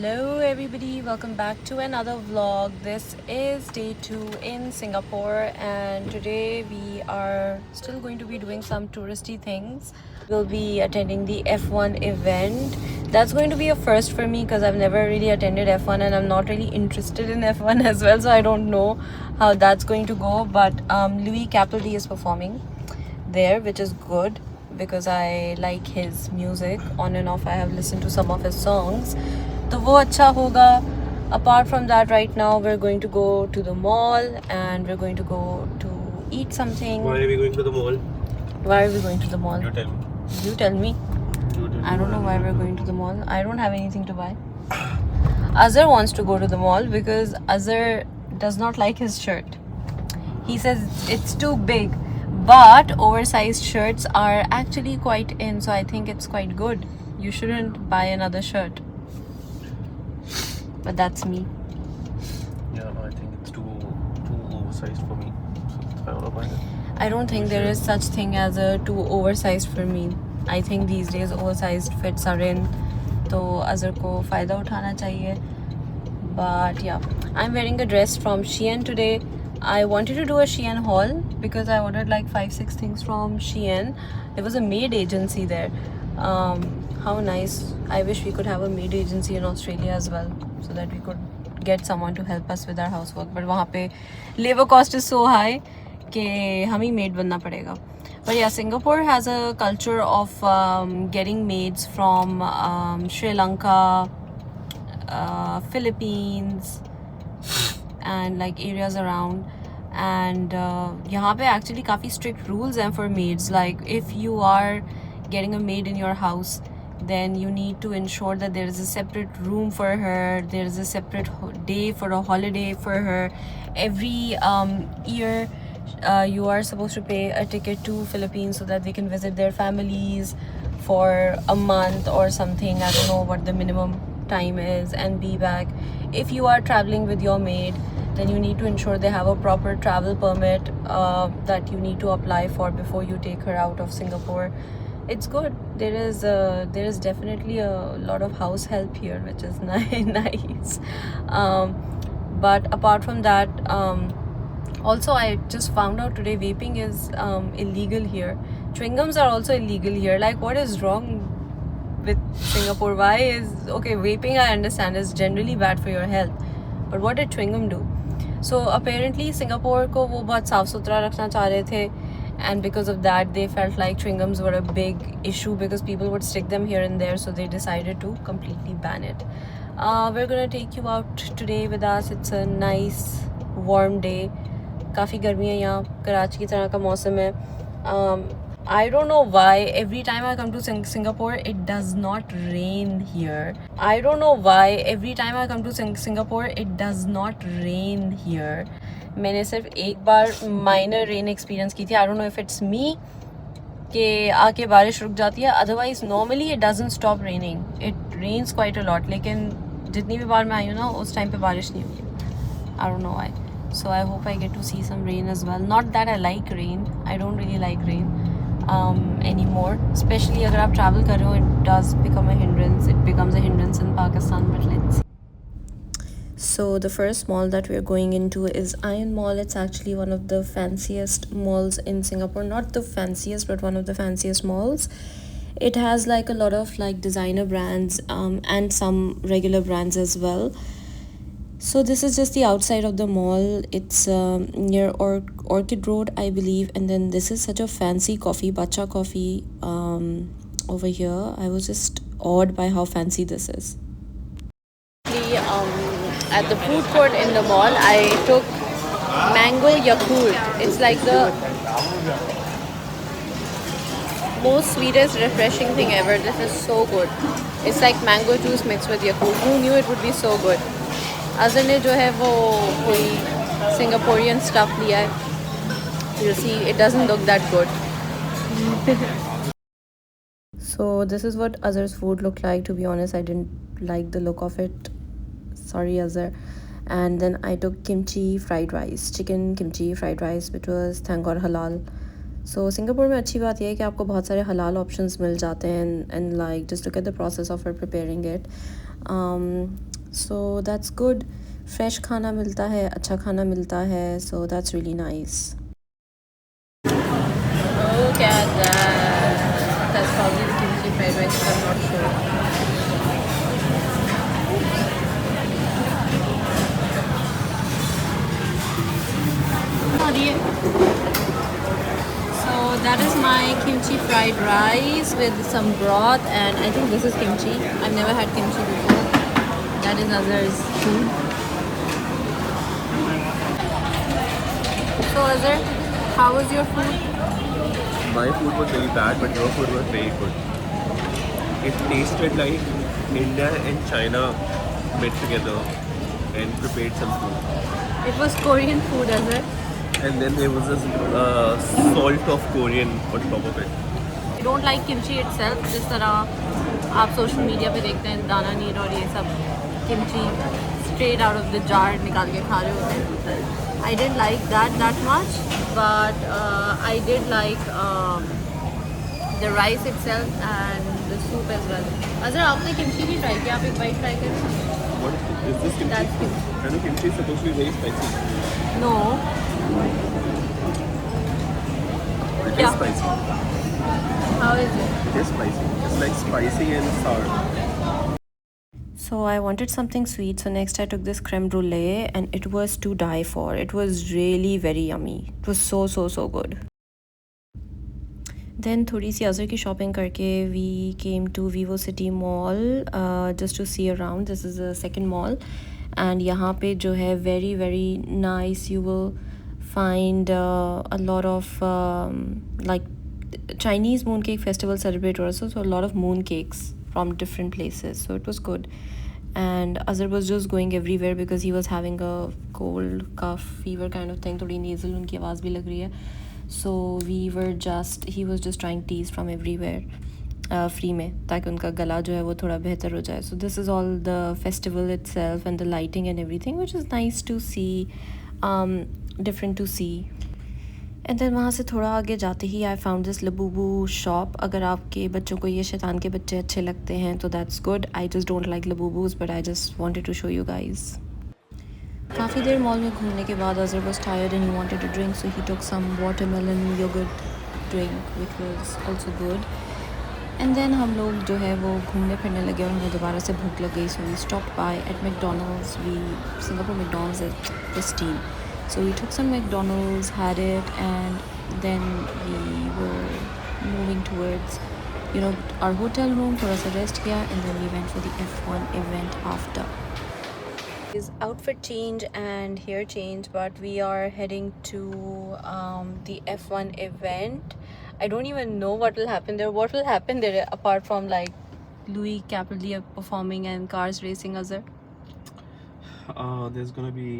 Hello everybody, welcome back to another vlog. This is day 2 in Singapore and today we are still going to be doing some touristy things. We'll be attending the F1 event. That's going to be a first for me because I've never really attended F1 and I'm not really interested in F1 as well, so I don't know how that's going to go. But Louis Capaldi is performing there, which is good because I like his music. On and off I have listened to some of his songs, तो वो अच्छा होगा. Apart from that, right now we're going to go to the mall and we're going to go to eat something. Why are we going to the mall? Why are we going to the mall? You tell me. You tell me. I don't know why we're going to the mall. I don't have anything to buy. Azhar wants to go to the mall because Azhar does not like his shirt. He says it's too big, but oversized shirts are actually quite in, so I think it's quite good. You shouldn't buy another shirt. But that's me. Yeah, I think it's too oversized for me. So that's why I want to buy it. I don't think there is such thing as a too oversized for me. I think these days oversized fits are in. So Azhar ko fayda uthana chahiye. But yeah, I'm wearing a dress from Shein today. I wanted to do a Shein haul because I ordered like 5-6 things from Shein. There was a maid agency there. How nice. I wish we could have a maid agency in Australia as well, so that we could get someone to help us with our housework. But वहाँ पे labor cost is so high कि हम ही maid बनना पड़ेगा. But yeah, Singapore has a culture of getting maids from Sri Lanka, Philippines, and like areas around. And यहाँ पे actually काफ़ी strict rules हैं for maids. Like if you are getting a maid in your house, then you need to ensure that there is a separate room for her, there is a separate day for a holiday for her. Every year you are supposed to pay a ticket to Philippines so that they can visit their families for a month or something. I don't know what the minimum time is, and be back. If you are traveling with your maid, then you need to ensure they have a proper travel permit that you need to apply for before you take her out of Singapore. It's good. There is definitely a lot of house help here, which is nice. But apart from that, also I just found out today vaping is illegal here. Chewing gums are also illegal here. Like, what is wrong with Singapore? Why is okay? Vaping, I understand, is generally bad for your health, but what did chewing gum do? So apparently Singapore को वो बहुत साफ सुथरा रखना चाह रहे थे. And because of that, they felt like chewing gums were a big issue because people would stick them here and there, so they decided to completely ban it. We're gonna take you out today with us. It's a nice warm day. काफ़ी गर्मी है यहाँ, कराची की तरह का मौसम है. I don't know why every time I come to Singapore it does not rain here. I don't know why every time I come to Singapore it does not rain here. मैंने सिर्फ एक बार माइनर रेन एक्सपीरियंस की थी. I don't know if it's me कि आके बारिश रुक जाती है. Otherwise normally it doesn't stop raining. It rains quite a lot, लेकिन जितनी भी बार मैं आई हूँ ना उस टाइम पे बारिश नहीं हुई. I don't know why. So I hope I get to see some rain as well. Not that I like rain, I don't really like rain any more. Specially अगर आप ट्रैवल कर रहे हो, it does become a hindrance. It becomes a hindrance in Pakistan. But let's. So the first mall that we're going into is Ion Mall. It's actually one of the fanciest malls in Singapore. Not the fanciest, but one of the fanciest malls. It has like a lot of like designer brands and some regular brands as well. So this is just the outside of the mall. It's near Orchid Road, I believe. And then this is such a fancy coffee, Bacha Coffee over here. I was just awed by how fancy this is. At the food court in the mall, I took mango Yakult. It's like the most sweetest, refreshing thing ever. This is so good. It's like mango juice mixed with Yakult. Who knew it would be so good? Azhar ने जो है वो कोई Singaporean stuff लिया है. You'll see, it doesn't look that good. So this is what Azhar's food looked like. To be honest, I didn't like the look of it. Sorry, Azhar. And then I took kimchi fried rice, chicken kimchi fried rice, which was thank God halal. So Singapore में अच्छी बात यह है कि आपको बहुत सारे हलाल ऑप्शंस मिल जाते हैं. And like just look at the process of preparing it. so that's good. Fresh kھانا ملتا ہے, اچھا کھانا ملتا ہے, so that's really nice. Look at that. That's probably the kimchi fried rice, I'm not sure. So that is my kimchi fried rice with some broth, and I think this is kimchi. I've never had kimchi before. That is Azhar's food. So Azhar, how was your food? My food was very bad, but your food was very good. It tasted like India and China met together and prepared some food. It was Korean food, Azhar. And then there was this salt of Korean on top of it. I don't like kimchi itself. جس طرح آپ social media پہ دیکھتے ہیں دانا net اور یہ سب kimchi straight out of the jar نکال کے کھا رہے ہوتے ہیں. I didn't like that much, but I did like the rice itself and the soup as well. Azhar, آپ نے kimchi بھی ٹرائی کیا؟ آپ ایک بائٹ ٹرائی کریں. What is this kimchi? That's kimchi. I know kimchi is supposed to be very spicy. No. It Yeah. is spicy. How is it? It is spicy. It's like spicy and sour. So I wanted something sweet, so next I took this creme brulee, and it was to die for. It was really very yummy. It was so good. Then थोड़ी सी अज़र की shopping करके we came to Vivo City Mall just to see around. This is the second mall, and यहाँ पे जो है very nice. You will find a lot of like Chinese mooncake festival celebrate also, so a lot of mooncakes from different places, so it was good. And Azhar was just going everywhere because he was having a cold, cough, fever kind of thing. थोड़ी nasal उनकी आवाज़ भी लग रही है. So he was just trying teas from everywhere free में, ताकि उनका गला जो है वो थोड़ा बेहतर हो जाए. So this is all the festival itself and the lighting and everything, which is nice to see, different to see. And then وہاں سے تھوڑا آگے جاتے ہی آئی فاؤنڈ دس لبوبو شاپ. اگر آپ کے بچوں کو یہ شیطان کے بچے اچھے لگتے ہیں تو that's good. I just don't like Labubus but I just wanted to show you guys. کافی دیر مال میں گھومنے کے بعد Azhar was tired and he wanted to drink, so he took some watermelon yogurt drink which was also good. And then ہم لوگ جو ہے وہ گھومنے پھرنے لگے اور ہمیں دوبارہ سے بھوک لگ گئی, so we stop by at McDonald's. Singapore McDonald's is pristine. So we took some McDonald's, had it, and then we were moving towards, our hotel room, thoda sa rest kiya, and then we went for the F1 event after. Is outfit change and hair change, but we are heading to the F1 event. I don't even know what will happen there. What will happen there apart from like Louis Capaldi performing and cars racing, Azhar? There's gonna be,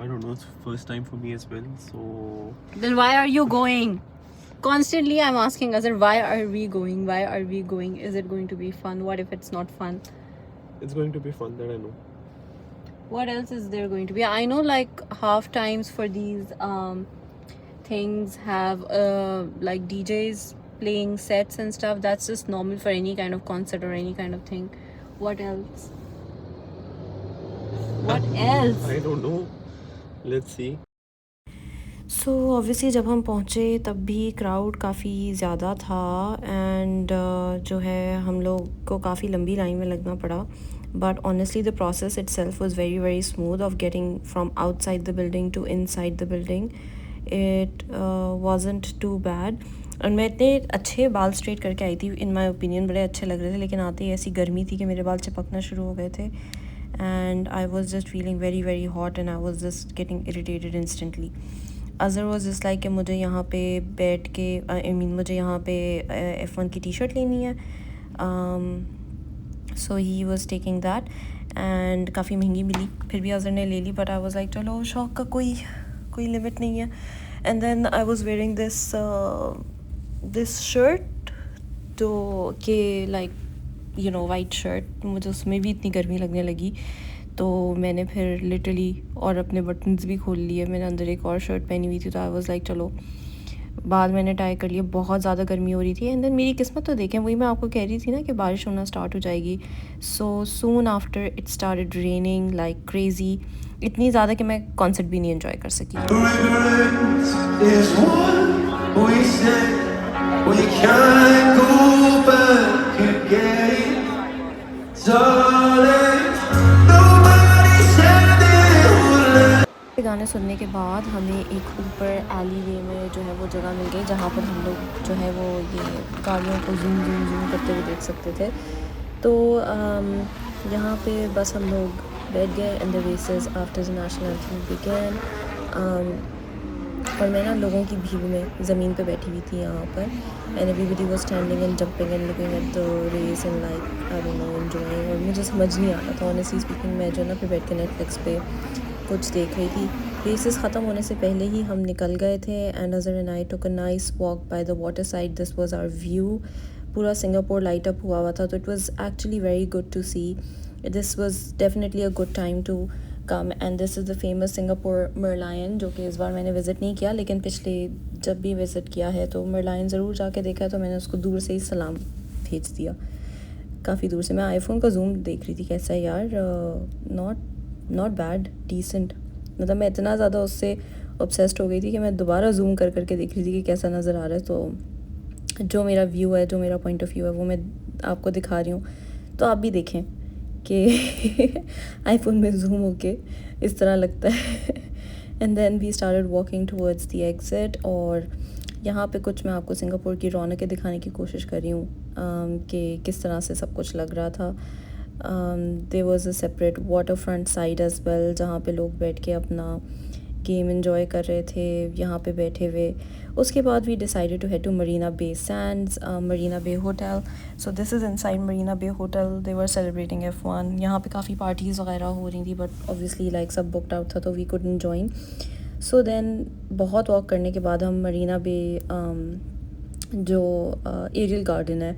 I don't know, it's first time for me as well, so Then why are you going? Constantly I'm asking Azhar, why are we going? Why are we going? Is it going to be fun? What if it's not fun? it's going to be fun, that I know. What else is there going to be? I know like half times for these things have like DJs playing sets and stuff. That's just normal for any kind of concert or any kind of thing. What else? What else? I don't know. Let's see. So obviously جب ہم پہنچے تب بھی crowd کافی زیادہ تھا, and جو ہے ہم لوگ کو کافی لمبی لائن میں لگنا پڑا. But honestly the process itself was very smooth of getting from outside the building to inside the building. It wasn't too bad. اور میں اتنے اچھے بال اسٹریٹ کر کے آئی تھی, ان مائی اوپینین بڑے اچھے لگ رہے تھے, لیکن آتے ہی ایسی گرمی تھی کہ میرے بال چپکنا شروع ہو گئے تھے, and I was just feeling very hot and I was just getting irritated instantly. Azhar was just like کہ مجھے یہاں پہ بیٹھ کے مجھے یہاں پہ F1 کی ٹی شرٹ لینی ہے. So he was taking that, and کافی مہنگی ملی, پھر بھی اظہر نے لے لی. بٹ آئی واز لائک چلو شوق کا کوئی لمٹ نہیں ہے. And then I was wearing this shirt, تو کہ لائک وائٹ شرٹ, مجھے اس میں بھی اتنی گرمی لگنے لگی, تو میں نے پھر لٹرلی اور اپنے بٹنز بھی کھول لیے. میں نے اندر ایک اور شرٹ پہنی ہوئی تھی, تو آئی واز لائک چلو بعد میں نے ٹرائی کر لیا, بہت زیادہ گرمی ہو رہی تھی. اینڈ دین میری قسمت تو دیکھیں, وہی میں آپ کو کہہ رہی تھی نا کہ بارش ہونا اسٹارٹ ہو جائے گی. So soon after it started raining like crazy, اتنی زیادہ کہ میں کانسرٹ بھی نہیں انجوائے کر سکی. گانے سننے کے بعد ہمیں ایک اوپر ایلی وے میں جو ہے وہ جگہ مل گئی جہاں پر ہم لوگ جو ہے وہ یہ گاڑیوں کو زوم زوم زوم کرتے ہوئے دیکھ سکتے تھے. تو یہاں پہ بس ہم لوگ بیٹھ گئے in the races after the national anthem begin. اور میں نا لوگوں کی بھیڑ میں زمین پہ بیٹھی ہوئی تھی یہاں پر, and everybody was standing and jumping and looking at the race and like I don't know enjoying. اور مجھے سمجھ نہیں آ رہا تھا آنیسٹلی اسپیکنگ, میں جو ہے نا پھر بیٹھ کے نیٹ فلکس پہ کچھ دیکھ رہی تھی. ریسز ختم ہونے سے پہلے ہی ہم نکل گئے تھے, اینڈ نظر and I took a nice walk by the water side. This was our view. پورا سنگاپور لائٹ اپ ہوا ہوا تھا, تو it was actually very good to see. This was definitely a good time to come, and this is the famous Singapore Merlion, جو کہ اس بار میں نے visit نہیں کیا, لیکن پچھلے جب بھی وزٹ کیا ہے تو مرلائن ضرور جا کے دیکھا ہے. تو میں نے اس کو دور سے ہی سلام بھیج دیا, کافی دور سے. میں آئی فون کا زوم دیکھ رہی تھی کیسا ہے یار, ناٹ بیڈ, ڈیسنٹ. مطلب میں اتنا زیادہ اس سے obsessed ہو گئی تھی کہ میں دوبارہ زوم کر کر کے دیکھ رہی تھی کہ کیسا نظر آ رہا ہے. تو جو میرا ویو ہے, جو میرا پوائنٹ آف ویو ہے, وہ میں آپ کو دکھا رہی ہوں, تو آپ بھی دیکھیں کہ آئی فون میں زوم ہو کے اس طرح لگتا ہے. And then we started walking towards the exit. اور یہاں پہ کچھ میں آپ کو سنگاپور کی رونقیں دکھانے کی کوشش کر رہی ہوں کہ کس طرح سے سب کچھ لگ رہا تھا. there was a separate water front side as well جہاں پہ لوگ بیٹھ کے اپنا گیم انجوائے کر رہے تھے یہاں پہ بیٹھے ہوئے. اس کے بعد we decided to head to Marina Bay Sands, Marina Bay Hotel. So this is inside Marina Bay Hotel. They were celebrating F1. یہاں پہ کافی پارٹیز وغیرہ ہو رہی تھی, but obviously like sub booked out تھا تو we couldn't join. So then بہت walk کرنے کے بعد ہم مرینا بے جو ایریل گارڈن ہے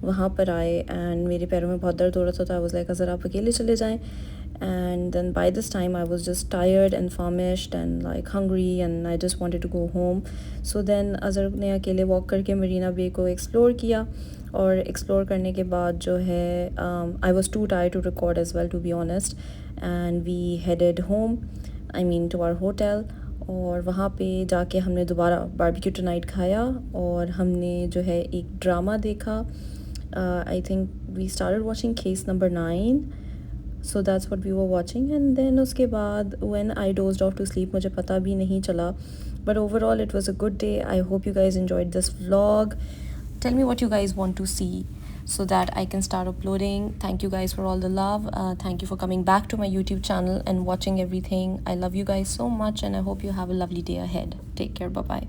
وہاں پر آئے, اینڈ میرے پیروں میں بہت درد ہو رہا تھا, تو آئی واز لائک اگر آپ اکیلے چلے جائیں. And then by this time I was just tired and famished and like hungry, and I just wanted to go home. So then Azhar نے اکیلے واک کر کے مرینا بے کو ایکسپلور کیا, اور ایکسپلور کرنے کے بعد جو ہے I was too tired to record as well to be honest, and we headed home, I mean to our hotel. اور وہاں پہ جا کے ہم نے دوبارہ باربیکیو ٹو نائٹ کھایا, اور ہم نے جو ہے ایک ڈرامہ دیکھا. I think we started watching case number 9, so that's what we were watching. And then اس کے بعد when I dozed off to sleep مجھے پتہ بھی نہیں چلا, but overall it was a good day. I hope you guys enjoyed this vlog. Tell me what you guys want to see so that I can start uploading. Thank you guys for all the love. Thank you for coming back to my YouTube channel and watching everything. I love you guys so much, and I hope you have a lovely day ahead. Take care. Bye bye.